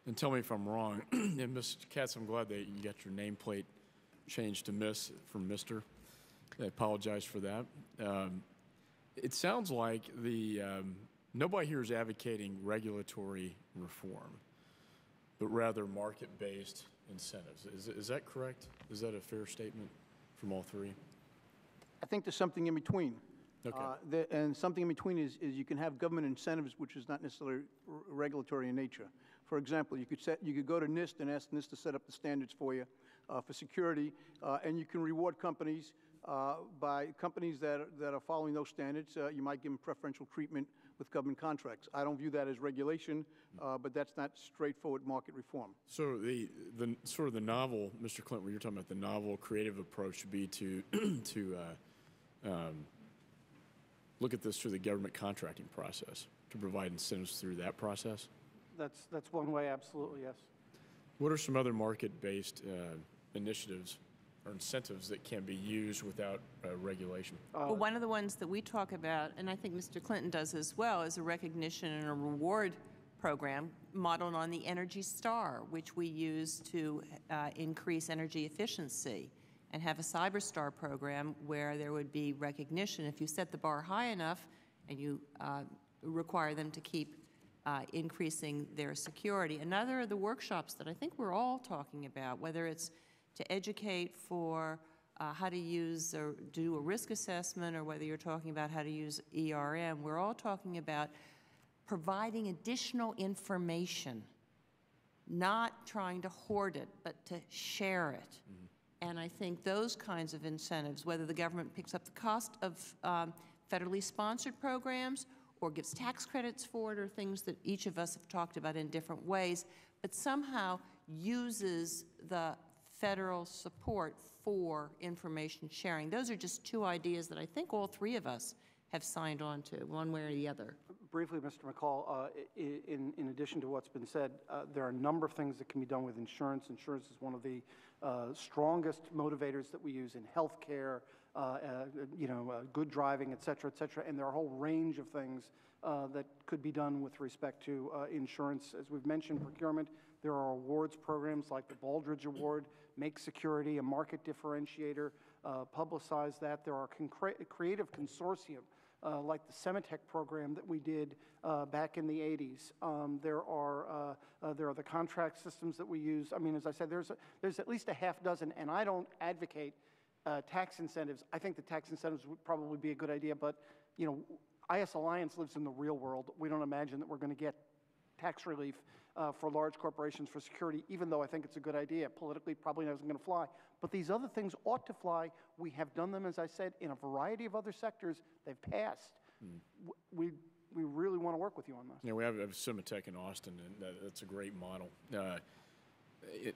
Speaker 5: and tell me if I'm wrong, and Ms. Katz, I'm glad that you got your nameplate changed to Miss from Mr. I apologize for that. It sounds like nobody here is advocating regulatory reform, but rather market-based incentives. Is that correct? Is that a fair statement from all three?
Speaker 4: I think there's something in between.
Speaker 5: Okay.
Speaker 4: And something in between is you can have government incentives, which is not necessarily regulatory in nature. For example, you could go to NIST and ask NIST to set up the standards for you for security, and you can reward companies by companies that are following those standards. You might give them preferential treatment with government contracts. I don't view that as regulation, but that's not straightforward market reform.
Speaker 5: So the sort of the novel, Mr. Clinton, what you're talking about, the novel creative approach would be to look at this through the government contracting process, to provide incentives through that process?
Speaker 3: That's one way, absolutely, yes.
Speaker 5: What are some other market-based initiatives or incentives that can be used without regulation?
Speaker 2: Well, one of the ones that we talk about, and I think Mr. Clinton does as well, is a recognition and a reward program modeled on the Energy Star, which we use to increase energy efficiency, and have a Cyber Star program where there would be recognition. If you set the bar high enough and you require them to keep increasing their security. Another of the workshops that I think we're all talking about, whether it's to educate for how to use or do a risk assessment, or whether you're talking about how to use ERM, we're all talking about providing additional information, not trying to hoard it, but to share it. Mm-hmm. And I think those kinds of incentives, whether the government picks up the cost of federally sponsored programs or gives tax credits for it, or things that each of us have talked about in different ways, but somehow uses the federal support for information sharing. Those are just two ideas that I think all three of us have signed on to, one way or the other.
Speaker 3: Briefly, Mr. McCall, in addition to what's been said, there are a number of things that can be done with insurance. Insurance is one of the strongest motivators that we use in healthcare, good driving, et cetera, and there are a whole range of things that could be done with respect to insurance. As we've mentioned, procurement, there are awards programs like the Baldrige Award, Make Security a market differentiator, publicize that. There are creative consortium like the SEMATECH program that we did back in the 80s. There are the contract systems that we use. I mean, as I said, there's at least a half dozen, and I don't advocate tax incentives. I think the tax incentives would probably be a good idea, but IS Alliance lives in the real world. We don't imagine that we're going to get tax relief for large corporations for security, even though I think it's a good idea. Politically, probably isn't going to fly. But these other things ought to fly. We have done them, as I said, in a variety of other sectors. They've passed. We really want to work with you on this.
Speaker 5: Yeah, we have SEMATECH in Austin, and that's a great model.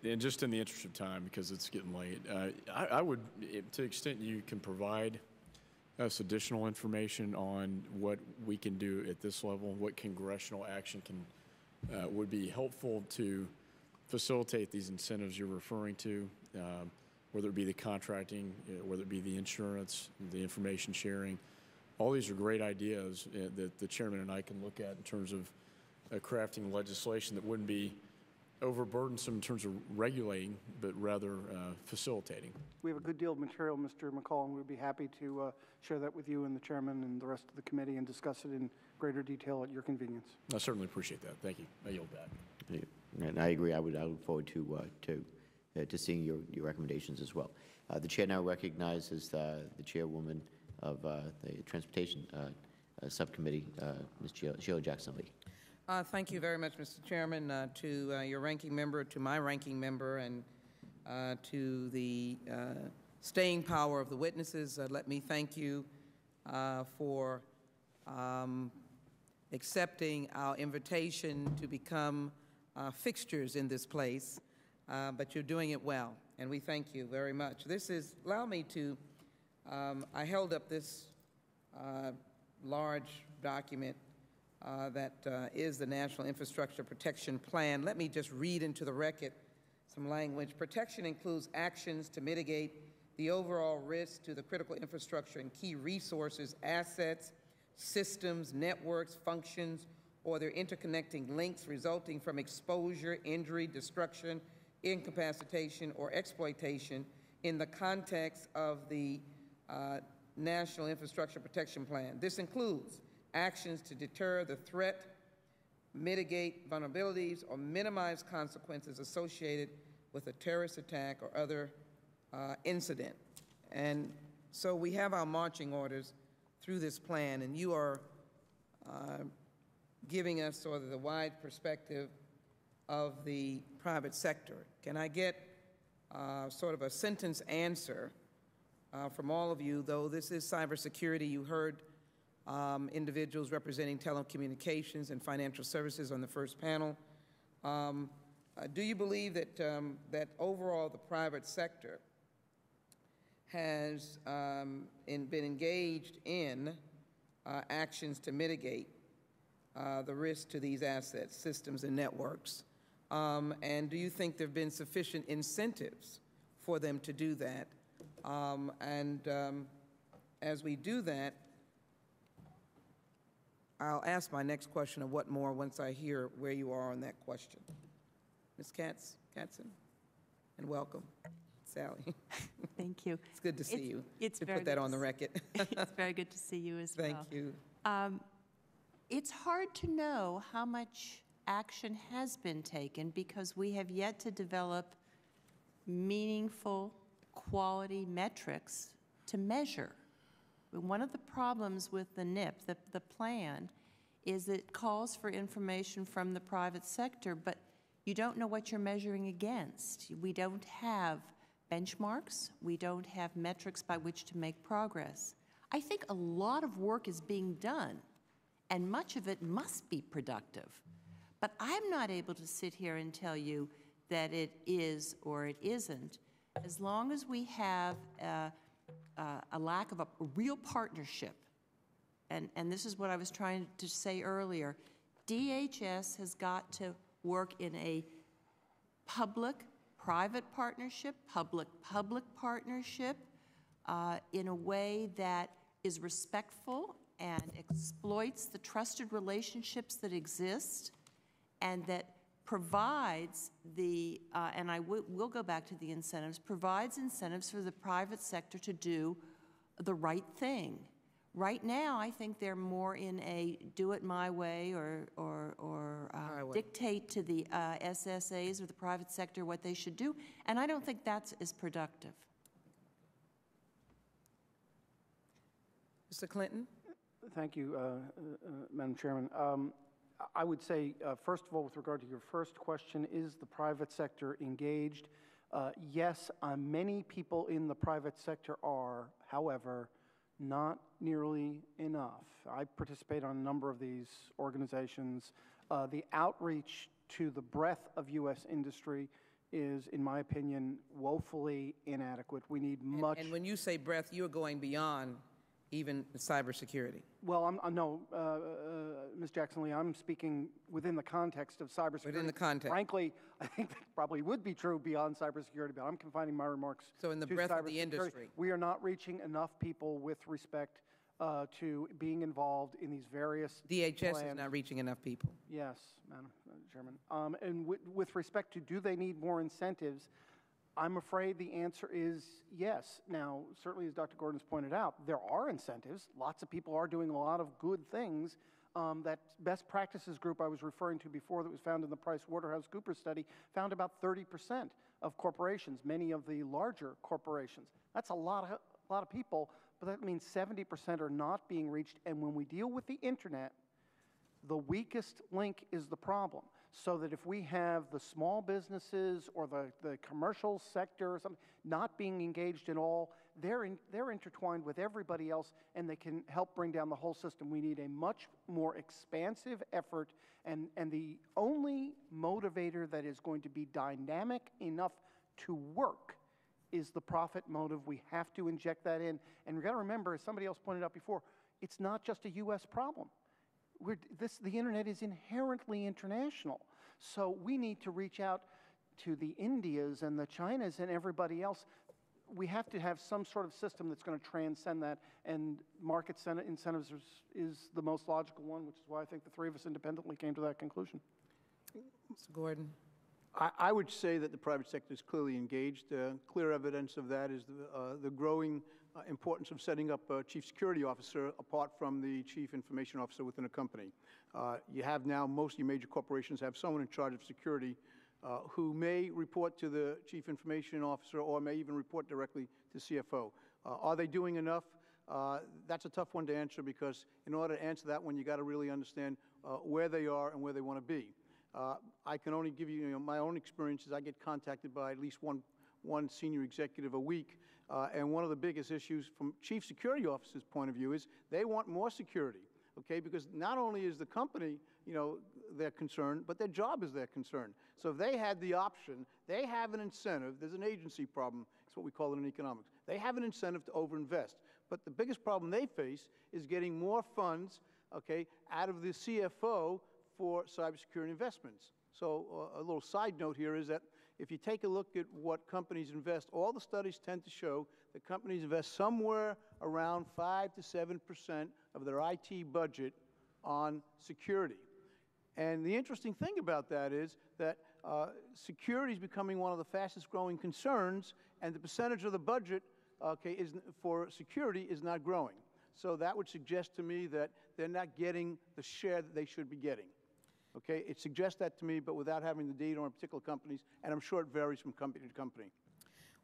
Speaker 5: And just in the interest of time, because it's getting late, I would, to the extent you can provide us additional information on what we can do at this level, what congressional action would be helpful to facilitate these incentives you're referring to, whether it be the contracting, whether it be the insurance, the information sharing. All these are great ideas that the chairman and I can look at in terms of crafting legislation that wouldn't be overburdensome in terms of regulating, but rather facilitating. We
Speaker 3: have a good deal of material, Mr. McCall, and we'd be happy to share that with you and the chairman and the rest of the committee and discuss it in greater detail at your convenience.
Speaker 5: I certainly appreciate that. Thank you. I yield back.
Speaker 1: And I agree. I look forward to seeing your recommendations as well. The chair now recognizes the chairwoman of the Transportation Subcommittee, Ms. Sheila Jackson-Lee.
Speaker 6: Thank you very much, Mr. Chairman, to your ranking member, to my ranking member, and to the staying power of the witnesses. Let me thank you for accepting our invitation to become fixtures in this place, but you're doing it well, and we thank you very much. Allow me to, I held up this large document that is the National Infrastructure Protection Plan. Let me just read into the record some language. Protection includes actions to mitigate the overall risk to the critical infrastructure and key resources, assets, systems, networks, functions, or their interconnecting links resulting from exposure, injury, destruction, incapacitation, or exploitation in the context of the National Infrastructure Protection Plan. This includes actions to deter the threat, mitigate vulnerabilities, or minimize consequences associated with a terrorist attack or other incident. And so we have our marching orders through this plan, and you are giving us sort of the wide perspective of the private sector. Can I get sort of a sentence answer from all of you, though this is cybersecurity? You heard individuals representing telecommunications and financial services on the first panel. Do you believe that, that overall the private sector has been engaged in actions to mitigate the risk to these assets, systems, and networks? And do you think there have been sufficient incentives for them to do that? As we do that, I'll ask my next question of what more once I hear where you are on that question. Ms. Katzen, and welcome, Sally.
Speaker 2: Thank you.
Speaker 6: It's good to see you.
Speaker 2: It's
Speaker 6: to
Speaker 2: very
Speaker 6: put that
Speaker 2: good
Speaker 6: on the record.
Speaker 2: It's very good to see you as well.
Speaker 6: Thank you.
Speaker 2: It's hard to know how much action has been taken because we have yet to develop meaningful quality metrics to measure. One of the problems with the NIP, the plan, is it calls for information from the private sector, but you don't know what you're measuring against. We don't have benchmarks. We don't have metrics by which to make progress. I think a lot of work is being done, and much of it must be productive. But I'm not able to sit here and tell you that it is or it isn't, as long as we have a lack of a real partnership. And this is what I was trying to say earlier. DHS has got to work in a public-private partnership, public-public partnership, in a way that is respectful and exploits the trusted relationships that exist, and that provides the, and I will go back to the incentives, provides incentives for the private sector to do the right thing. Right now, I think they're more in a do it my way or dictate to the SSAs or the private sector what they should do, and I don't think that's as productive.
Speaker 6: Mr. Clinton?
Speaker 3: Thank you, Madam Chairman. I would say, first of all, with regard to your first question, is the private sector engaged? Yes, many people in the private sector are, however, not nearly enough. I participate on a number of these organizations. The outreach to the breadth of U.S. industry is, in my opinion, woefully inadequate. We need much...
Speaker 6: And when you say breadth, you're going beyond even cybersecurity.
Speaker 3: Well, no, Ms. Jackson-Lee, I'm speaking within the context of cybersecurity.
Speaker 6: Within the context.
Speaker 3: Frankly, I think that probably would be true beyond cybersecurity, but I'm confining my remarks
Speaker 6: so in the
Speaker 3: to
Speaker 6: breadth of the industry.
Speaker 3: We are not reaching enough people with respect to being involved in these various
Speaker 6: DHS
Speaker 3: plans.
Speaker 6: is not reaching enough people.
Speaker 3: Yes, Madam Chairman. And with respect to do they need more incentives, I'm afraid the answer is yes. Now, certainly as Dr. Gordon's pointed out, there are incentives. Lots of people are doing a lot of good things. That best practices group I was referring to before that was found in the PricewaterhouseCoopers study found about 30% of corporations, many of the larger corporations. That's a lot of people, but that means 70% are not being reached. And when we deal with the internet, the weakest link is the problem. So that if we have the small businesses or the commercial sector or something not being engaged at all, they're intertwined with everybody else, and they can help bring down the whole system. We need a much more expansive effort, and the only motivator that is going to be dynamic enough to work is the profit motive. We have to inject that in. And we've got to remember, as somebody else pointed out before, it's not just a U.S. problem. The internet is inherently international. So we need to reach out to the Indias and the Chinas and everybody else. We have to have some sort of system that's going to transcend that, and market incentives is the most logical one, which is why I think the three of us independently came to that conclusion.
Speaker 6: Mr. Gordon?
Speaker 4: I would say that the private sector is clearly engaged. Clear evidence of that is the growing importance of setting up a chief security officer apart from the chief information officer within a company. You have now, most of your major corporations have someone in charge of security who may report to the chief information officer or may even report directly to CFO. Are they doing enough? That's a tough one to answer, because in order to answer that one, you got to really understand where they are and where they want to be. I can only give you, my own experiences. I get contacted by at least one senior executive a week, and one of the biggest issues from Chief Security Officer's point of view is they want more security, okay, because not only is the company, their concern, but their job is their concern. So if they had the option, they have an incentive. There's an agency problem. It's what we call it in economics. They have an incentive to overinvest. But the biggest problem they face is getting more funds, okay, out of the CFO for cybersecurity investments. So a little side note here is that if you take a look at what companies invest, all the studies tend to show that companies invest somewhere around 5 to 7% of their IT budget on security. And the interesting thing about that is that security is becoming one of the fastest growing concerns, and the percentage of the budget for security is not growing. So that would suggest to me that they're not getting the share that they should be getting. Okay, it suggests that to me, but without having the data on particular companies, and I'm sure it varies from company to company.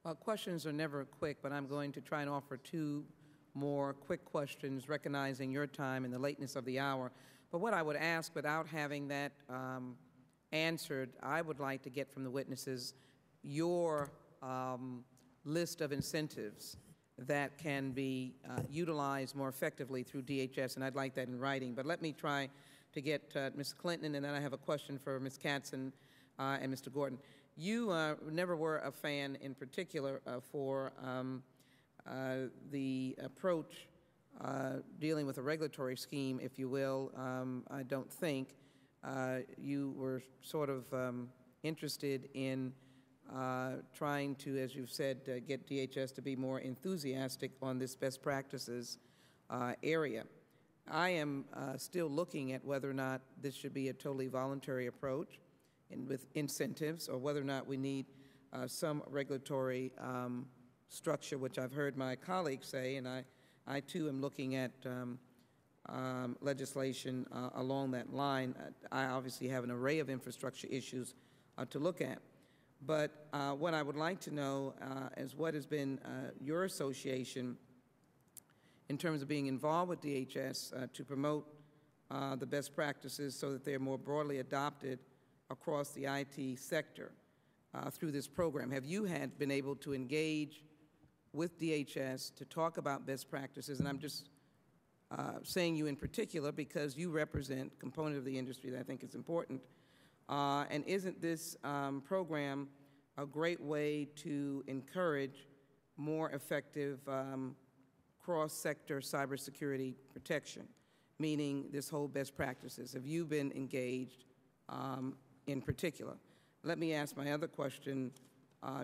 Speaker 6: Well, questions are never quick, but I'm going to try and offer two more quick questions, recognizing your time and the lateness of the hour. But what I would ask, without having that answered, I would like to get from the witnesses your list of incentives that can be utilized more effectively through DHS, and I'd like that in writing. But let me try to get Ms. Clinton, and then I have a question for Ms. Katzen and Mr. Gordon. You never were a fan in particular for the approach dealing with a regulatory scheme, if you will. I don't think you were sort of interested in trying to, as you've said, get DHS to be more enthusiastic on this best practices area. I am still looking at whether or not this should be a totally voluntary approach and with incentives, or whether or not we need some regulatory structure, which I've heard my colleagues say, and I too am looking at legislation along that line. I obviously have an array of infrastructure issues to look at. But what I would like to know is what has been your association in terms of being involved with DHS to promote the best practices so that they're more broadly adopted across the IT sector through this program. Have you been able to engage with DHS to talk about best practices? And I'm just saying you in particular because you represent a component of the industry that I think is important. And isn't this program a great way to encourage more effective cross-sector cybersecurity protection, meaning this whole best practices? Have you been engaged in particular? Let me ask my other question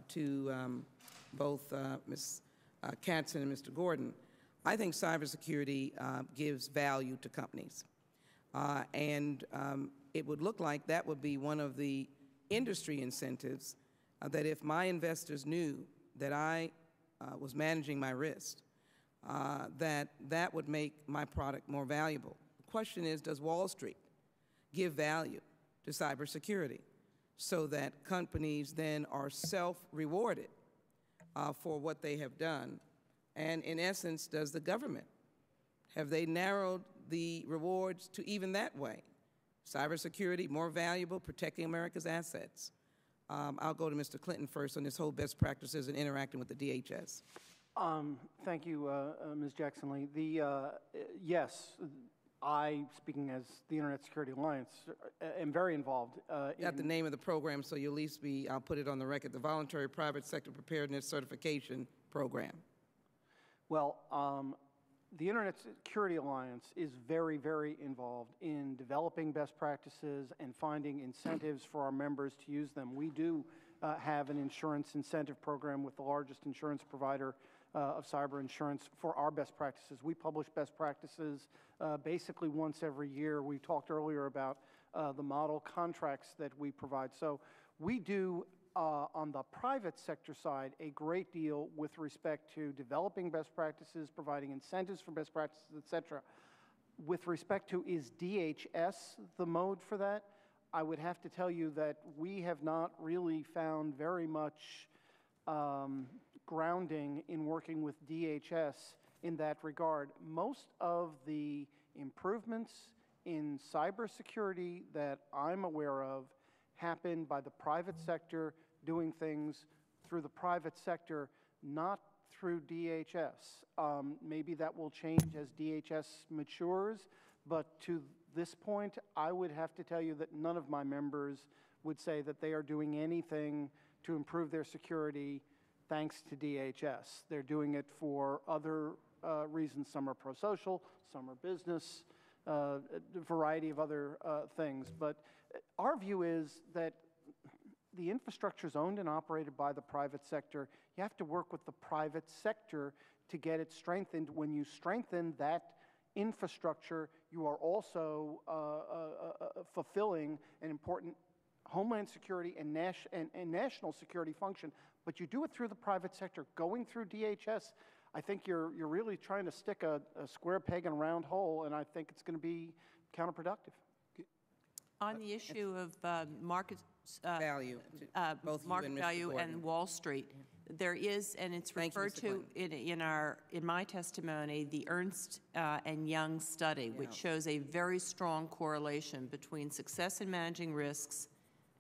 Speaker 6: to both Ms. Katzen and Mr. Gordon. I think cybersecurity gives value to companies. And it would look like that would be one of the industry incentives, that if my investors knew that I was managing my risk, that would make my product more valuable. The question is, does Wall Street give value to cybersecurity so that companies then are self-rewarded for what they have done? And in essence, does the government, have they narrowed the rewards to even that way? Cybersecurity, more valuable, protecting America's assets. I'll go to Mr. Clinton first on this whole best practices and interacting with the DHS.
Speaker 3: Thank you, Ms. Jackson-Lee. Yes, I, speaking as the Internet Security Alliance, am very involved.
Speaker 6: Got the name of the program, so you'll at least be, I'll put it on the record, the Voluntary Private Sector Preparedness Certification Program.
Speaker 3: Well, the Internet Security Alliance is very, very involved in developing best practices and finding incentives for our members to use them. We do have an insurance incentive program with the largest insurance provider of cyber insurance for our best practices. We publish best practices basically once every year. We talked earlier about the model contracts that we provide. So we do, on the private sector side, a great deal with respect to developing best practices, providing incentives for best practices, et cetera. With respect to, is DHS the mode for that? I would have to tell you that we have not really found very much grounding in working with DHS in that regard. Most of the improvements in cybersecurity that I'm aware of happen by the private sector doing things through the private sector, not through DHS. Maybe that will change as DHS matures, but to this point, I would have to tell you that none of my members would say that they are doing anything to improve their security thanks to DHS. They're doing it for other reasons. Some are pro-social, some are business, a variety of other things. But our view is that the infrastructure is owned and operated by the private sector. You have to work with the private sector to get it strengthened. When you strengthen that infrastructure, you are also fulfilling an important homeland security and national security function. But you do it through the private sector. Going through DHS, I think you're really trying to stick a square peg in a round hole, and I think it's going to be counterproductive.
Speaker 2: On the issue of market
Speaker 6: Value, both you
Speaker 2: market
Speaker 6: and Mr.
Speaker 2: value
Speaker 6: Gordon.
Speaker 2: and Wall Street, there is, and it's
Speaker 6: Thank you,
Speaker 2: referred
Speaker 6: Mr.
Speaker 2: to in my testimony, the Ernst and Young study, which shows a very strong correlation between success in managing risks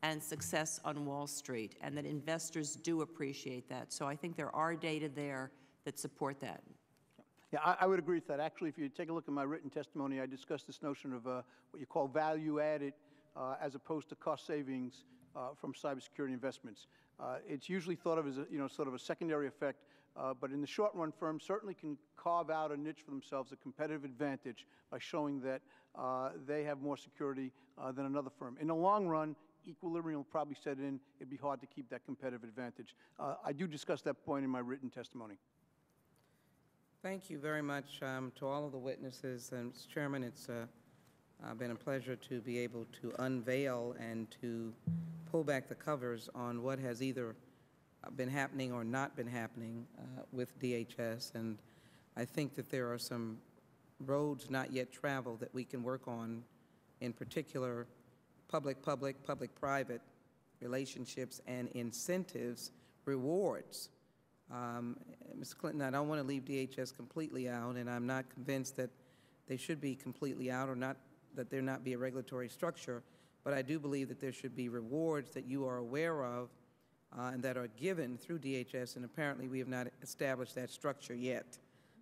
Speaker 2: and success on Wall Street, and that investors do appreciate that. So I think there are data there that support that.
Speaker 4: Yeah, I would agree with that. Actually, if you take a look at my written testimony, I discussed this notion of what you call value added as opposed to cost savings from cybersecurity investments. It's usually thought of as sort of a secondary effect, but in the short run, firms certainly can carve out a niche for themselves, a competitive advantage, by showing that they have more security than another firm. In the long run, equilibrium will probably set in. It'd be hard to keep that competitive advantage. I do discuss that point in my written testimony.
Speaker 6: Thank you very much to all of the witnesses. And Mr. Chairman, it's been a pleasure to be able to unveil and to pull back the covers on what has either been happening or not been happening with DHS. And I think that there are some roads not yet traveled that we can work on, in particular public-public, public-private relationships and incentives, rewards. Ms. Clinton, I don't want to leave DHS completely out, and I'm not convinced that they should be completely out, or not that there not be a regulatory structure, but I do believe that there should be rewards that you are aware of and that are given through DHS, and apparently we have not established that structure yet.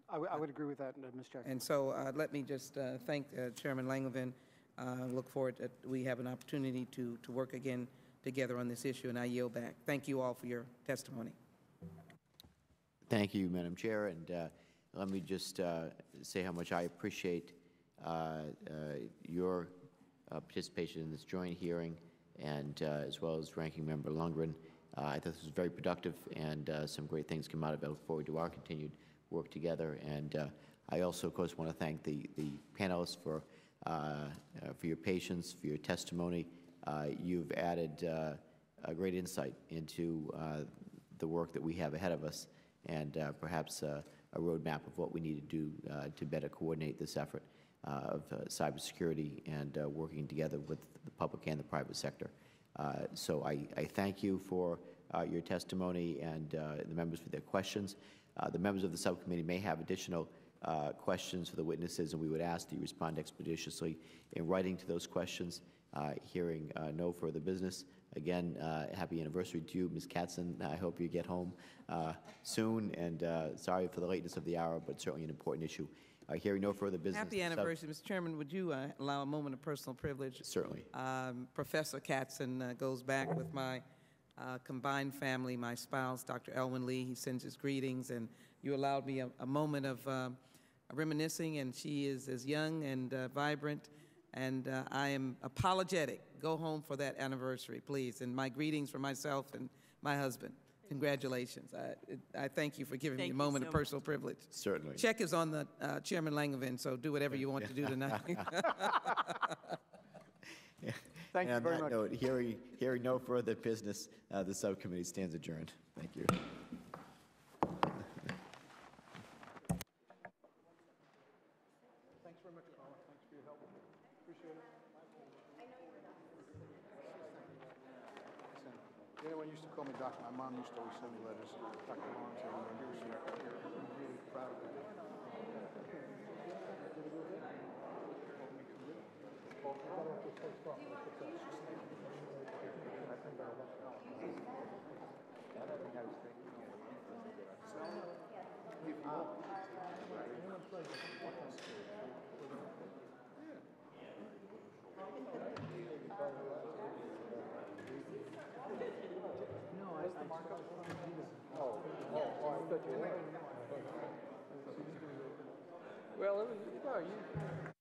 Speaker 3: I would agree with that, Ms. Jackson.
Speaker 6: And so let me just thank Chairman Langevin. Look forward that we have an opportunity to work again together on this issue, and I yield back. Thank you all for your testimony.
Speaker 1: Thank you, Madam Chair, and let me just say how much I appreciate your participation in this joint hearing, and as well as Ranking Member Lundgren. I thought this was very productive, and some great things come out of it. I look forward to our continued work together. And I also, of course, want to thank the panelists for your patience, for your testimony. You've added a great insight into the work that we have ahead of us, and perhaps a roadmap of what we need to do to better coordinate this effort of cybersecurity and working together with the public and the private sector. So I thank you for your testimony and the members for their questions. The members of the subcommittee may have additional questions for the witnesses, and we would ask that you respond expeditiously in writing to those questions. Hearing no further business. Again, happy anniversary to you, Ms. Katzen. I hope you get home soon, and sorry for the lateness of the hour, but certainly an important issue. Hearing no further business.
Speaker 6: Happy anniversary, Mr. Chairman. Would you allow a moment of personal privilege?
Speaker 1: Certainly.
Speaker 6: Professor Katzen goes back with my combined family, my spouse, Dr. Elwin Lee. He sends his greetings, and you allowed me a moment of reminiscing, and she is as young and vibrant, and I am apologetic. Go home for that anniversary, please, and my greetings for myself and my husband. Congratulations. I thank you for giving me a moment of personal privilege.
Speaker 1: Certainly.
Speaker 6: Check is on the Chairman Langevin, so do whatever you want to do tonight.
Speaker 3: Thank you very much.
Speaker 1: Note, hearing no further business, the subcommittee stands adjourned. Thank you.
Speaker 3: Thanks very much, Carla. Thanks for your help. Appreciate it. Anyone used to call me doctor. My mom used to always send me letters. Dr. Lawrence, I'm really proud of that.
Speaker 7: Well, it was, no, you.